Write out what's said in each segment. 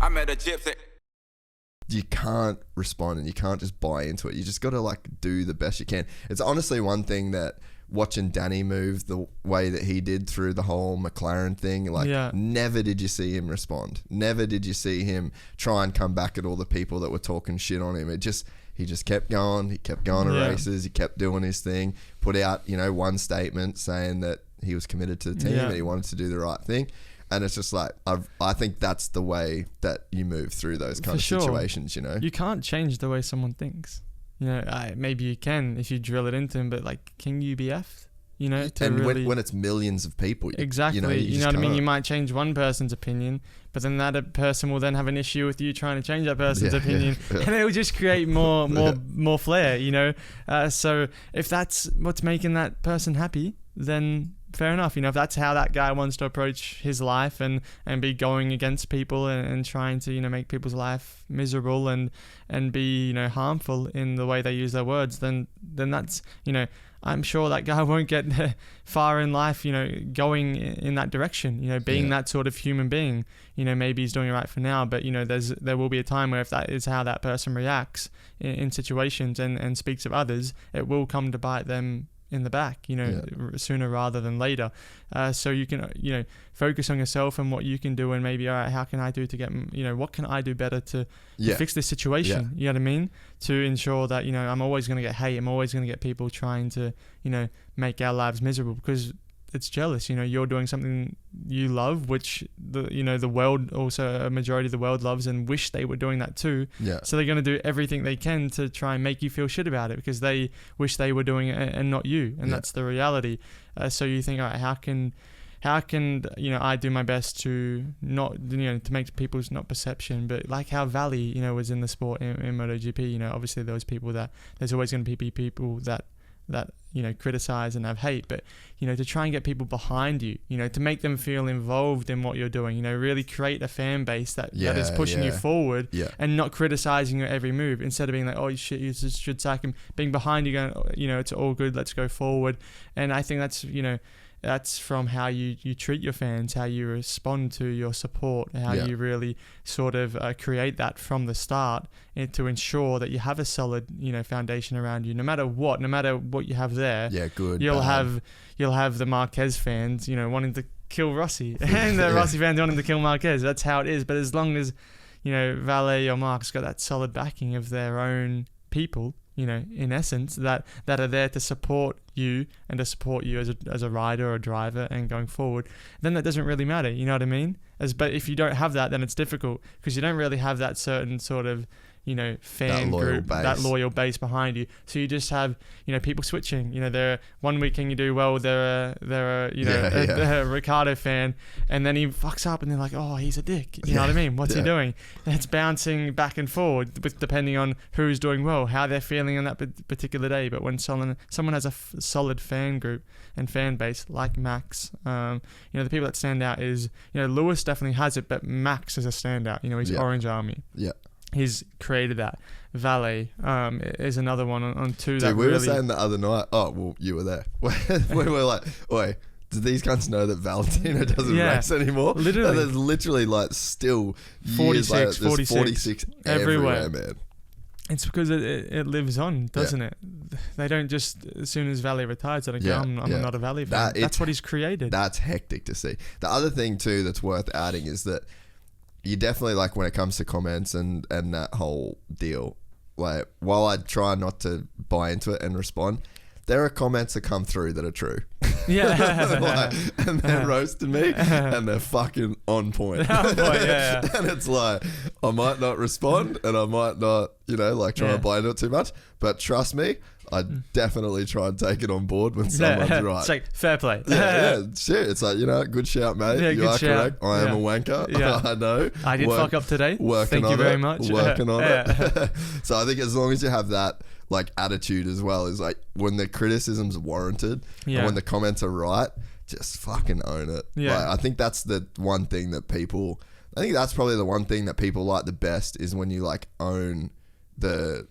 I met a gypsy. You can't respond and you can't just buy into it. You just got to like do the best you can. It's honestly one thing that watching Danny move the way that he did through the whole McLaren thing, like never did you see him respond. Never did you see him try and come back at all the people that were talking shit on him. He just kept going. He kept going to races. He kept doing his thing. Put out, one statement saying that he was committed to the team and he wanted to do the right thing. And it's just like, I think that's the way that you move through those kind of situations, You can't change the way someone thinks. Maybe you can if you drill it into him, but like, can you be effed? When it's millions of people. Exactly. You know what I mean? You might change one person's opinion, but then that person will then have an issue with you trying to change that person's opinion. And it will just create more flair, So if that's what's making that person happy, then fair enough. If that's how that guy wants to approach his life and be going against people and trying to, make people's life miserable and be, harmful in the way they use their words, then that's, I'm sure that guy won't get far in life, going in that direction, being that sort of human being. Maybe he's doing it right for now, but, there will be a time where if that is how that person reacts in situations and speaks of others, it will come to bite them in the back, sooner rather than later. So you can, focus on yourself and what you can do, and maybe, all right, how can I do to get, what can I do better to fix this situation? You know what I mean? To ensure that, I'm always going to get hate. I'm always going to get people trying to, make our lives miserable because it's jealous. You're doing something you love, which the world, also a majority of the world loves and wish they were doing that too. So they're going to do everything they can to try and make you feel shit about it because they wish they were doing it and not you, and that's the reality. So you think, all right, how can I do my best to not, to make people's not perception, but like how Valley, was in the sport in MotoGP. Obviously there's always going to be people that criticize and have hate, but to try and get people behind you, to make them feel involved in what you're doing, really create a fan base that is pushing you forward and not criticizing your every move, instead of being like, oh shit, you just should sack him, being behind you going, it's all good, let's go forward. And I think that's from how you treat your fans, how you respond to your support, how you really sort of create that from the start, and to ensure that you have a solid, foundation around you, no matter what you have there. You'll have the Marquez fans, wanting to kill Rossi, and the Rossi fans wanting to kill Marquez. That's how it is. But as long as, Valet or Mark's got that solid backing of their own people, in essence, that are there to support you and to support you as a rider or a driver and going forward, then that doesn't really matter. You know what I mean? But if you don't have that, then it's difficult because you don't really have that certain sort of, fan group, that loyal base behind you. So you just have, people switching. They're one weekend you do well, they're a Ricardo fan, and then he fucks up and they're like, oh, he's a dick. You know what I mean? What's he doing? And it's bouncing back and forward with depending on who's doing well, how they're feeling on that particular day. But when someone has a solid fan group and fan base like Max, the people that stand out is, Lewis definitely has it, but Max is a standout. He's Orange Army. He's created that. Valet is another one on two. Dude, we were saying the other night, oh, well, you were there. We were like, oi, do these cunts know that Valentino doesn't race anymore? Literally. And there's literally like still 46 everywhere, man. It's because it lives on, doesn't it? They don't just, as soon as Valet retires, they don't go, I'm not a Valet fan. That's what he's created. That's hectic to see. The other thing too that's worth adding is that you definitely, like, when it comes to comments and that whole deal, like, while I try not to buy into it and respond, there are comments that come through that are true. And they're roasting me and they're fucking on point. And it's like, I might not respond and I might not, try to buy into it too much, but trust me, I definitely try and take it on board when someone's right. It's like, fair play. Shit. It's like, good shout, mate. You are correct. I am a wanker. I know. I did fuck up today. Thank you very much. Working on it. So I think as long as you have that, like, attitude as well, is like, when the criticism's warranted and when the comments are right, just fucking own it. Like, I think that's the one thing that people, that's probably the one thing that people like the best, is when you, like, own the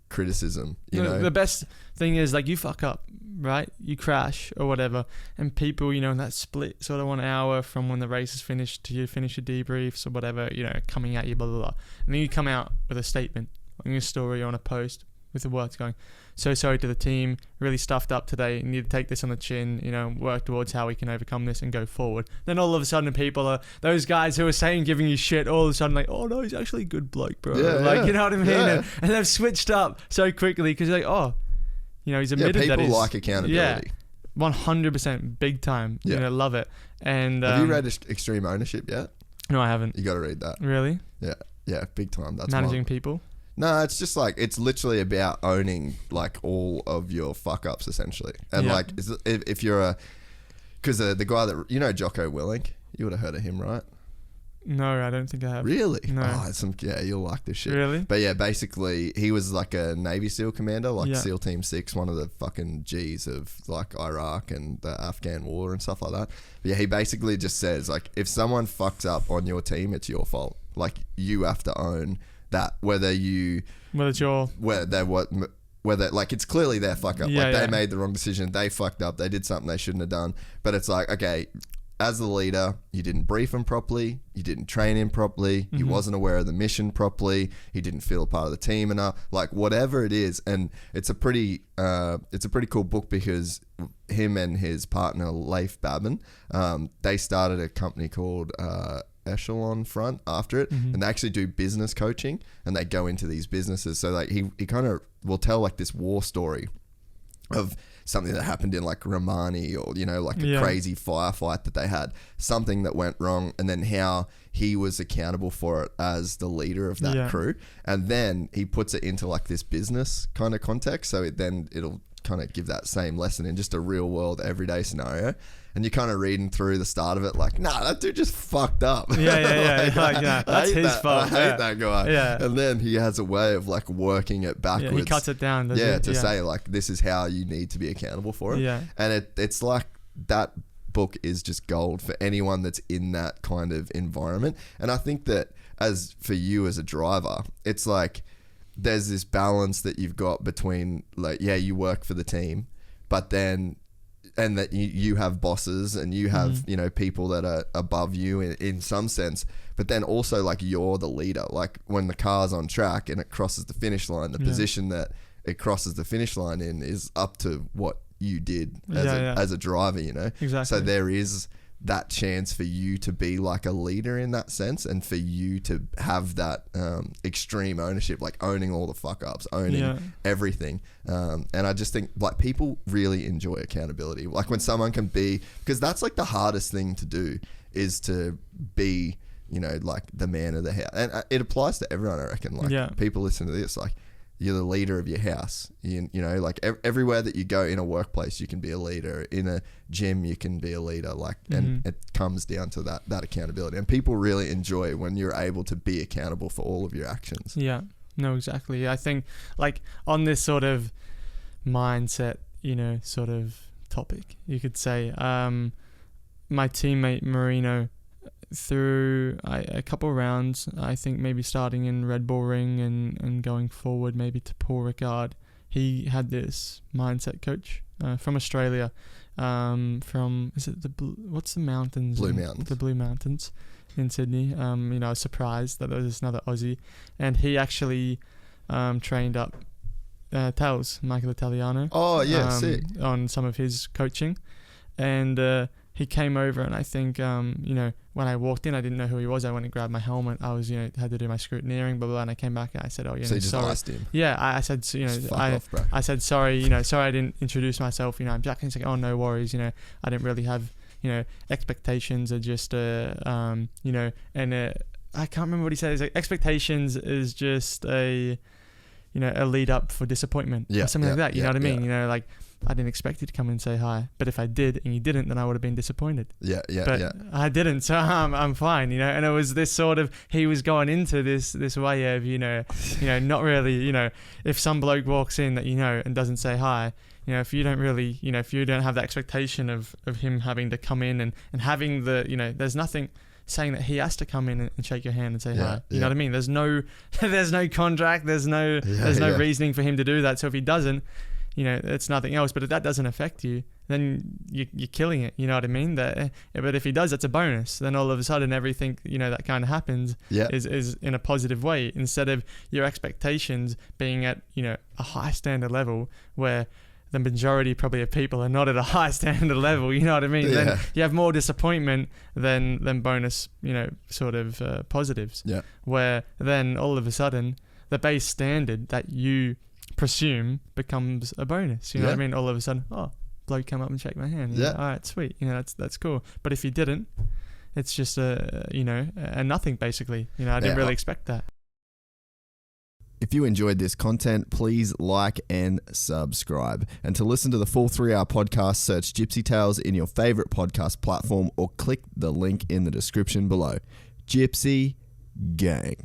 criticism, you know. The best thing is like you fuck up, right? You crash or whatever, and people, you know, in that split sort of 1 hour from when the race is finished to you finish your debriefs or whatever, you know, coming at you, blah blah blah, and then you come out with a statement on your story or on a post with the words going, so sorry to the team, really stuffed up today, need to take this on the chin, you know, work towards how we can overcome this and go forward. Then all of a sudden people are, those guys who are saying, giving you shit, all of a sudden like, oh no, he's actually a good bloke, bro. You know what I mean? Yeah. And they've switched up so quickly because like, oh, you know, he's admitted that people he's... like accountability. 100% big time. You know, love it. And have you read Extreme Ownership yet? No, I haven't. You got to read that. Really? Yeah, big time. That's managing people. No, it's just like, it's literally about owning like all of your fuck ups essentially. And like, if you're because the guy that, you know, Jocko Willink, you would have heard of him, right? No, I don't think I have. Really? No. Oh, you'll like this shit. Really? But yeah, basically, he was like a Navy SEAL commander, like SEAL Team 6, one of the fucking G's of like Iraq and the Afghan war and stuff like that. But yeah, he basically just says like, if someone fucks up on your team, it's your fault. Like, you have to own that, whether like it's clearly their fuck up. They made the wrong decision, they fucked up, they did something they shouldn't have done. But it's like, okay, as the leader, you didn't brief him properly, you didn't train him properly, he wasn't aware of the mission properly, he didn't feel a part of the team enough, like whatever it is. And it's a pretty cool book because him and his partner Leif Babin, they started a company called Echelon Front after it, and they actually do business coaching, and they go into these businesses. So like he kind of will tell like this war story of something that happened in like Romani, or, you know, like a crazy firefight that they had, something that went wrong, and then how he was accountable for it as the leader of that crew. And then he puts it into like this business kind of context. So it'll kind of give that same lesson in just a real world everyday scenario. And you're kind of reading through the start of it like, nah, that dude just fucked up. That's his fault. I hate that guy. And then he has a way of like working it backwards. He cuts it down. Say like, this is how you need to be accountable for it. And it's like, that book is just gold for anyone that's in that kind of environment. And I think that as for you as a driver, it's like, there's this balance that you've got between like, you work for the team, but then, and that you have bosses and you have, you know, people that are above you in some sense, but then also like you're the leader. Like when the car's on track and it crosses the finish line, the position that it crosses the finish line in is up to what you did as a driver, you know? Exactly. So there is that chance for you to be like a leader in that sense, and for you to have that extreme ownership, like owning all the fuck ups, owning everything. And I just think like people really enjoy accountability. Like when someone can be, because that's like the hardest thing to do, is to be, you know, like the man of the house. And it applies to everyone, I reckon. Like people listen to this, like, you're the leader of your house. You know, like everywhere that you go in a workplace, you can be a leader. In a gym, you can be a leader. Like, and it comes down to that accountability. And people really enjoy when you're able to be accountable for all of your actions. Yeah, no, exactly. I think like on this sort of mindset, you know, sort of topic, you could say, my teammate Marino, through a couple rounds, I think maybe starting in Red Bull Ring and going forward maybe to Paul Ricard, he had this mindset coach from Australia, from, is it what's the mountains? Blue Mountains. The Blue Mountains in Sydney. You know, I was surprised that there was another Aussie, and he actually trained up Tels, Michael Italiano. Oh yeah, sick. On some of his coaching, and he came over, and I think, you know, when I walked in, I didn't know who he was. I went and grabbed my helmet. I was, you know, had to do my scrutineering, blah, blah, and I came back and I said, oh, you know, so you just sorry. asked him? Yeah, I said, you know, I said, sorry, you know, sorry I didn't introduce myself, you know, I'm Jack. And he's like, oh, no worries, you know, I didn't really have, you know, expectations are just, you know, and I can't remember what he said. He's like, expectations is just a, you know, a lead up for disappointment, or something like that. You know what I mean? You know, like, I didn't expect you to come in and say hi, but if I did and you didn't, then I would have been disappointed. But I didn't, so I'm fine, you know. And it was this sort of, he was going into this way of, you know, not really, you know, if some bloke walks in that you know and doesn't say hi, you know, if you don't really, you know, if you don't have the expectation of him having to come in and having the, you know, there's nothing saying that he has to come in and shake your hand and say hi. You yeah. know what I mean? There's no contract. There's no reasoning for him to do that. So if he doesn't, you know, it's nothing else. But if that doesn't affect you, then you're killing it. You know what I mean? But if he does, that's a bonus. Then all of a sudden, everything, you know, that kind of happens is in a positive way, instead of your expectations being at, you know, a high standard level where the majority probably of people are not at a high standard level. You know what I mean? Yeah. Then you have more disappointment than bonus, you know, sort of positives. Yeah. Where then all of a sudden the base standard that you presume becomes a bonus. You know what I mean? All of a sudden, oh, bloke come up and shake my hand. All right, sweet. You know, that's cool. But if he didn't, it's just a nothing basically. You know, I didn't really expect that. If you enjoyed this content, please like and subscribe. And to listen to the full 3-hour podcast, search Gypsy Tales in your favorite podcast platform or click the link in the description below. Gypsy Gang.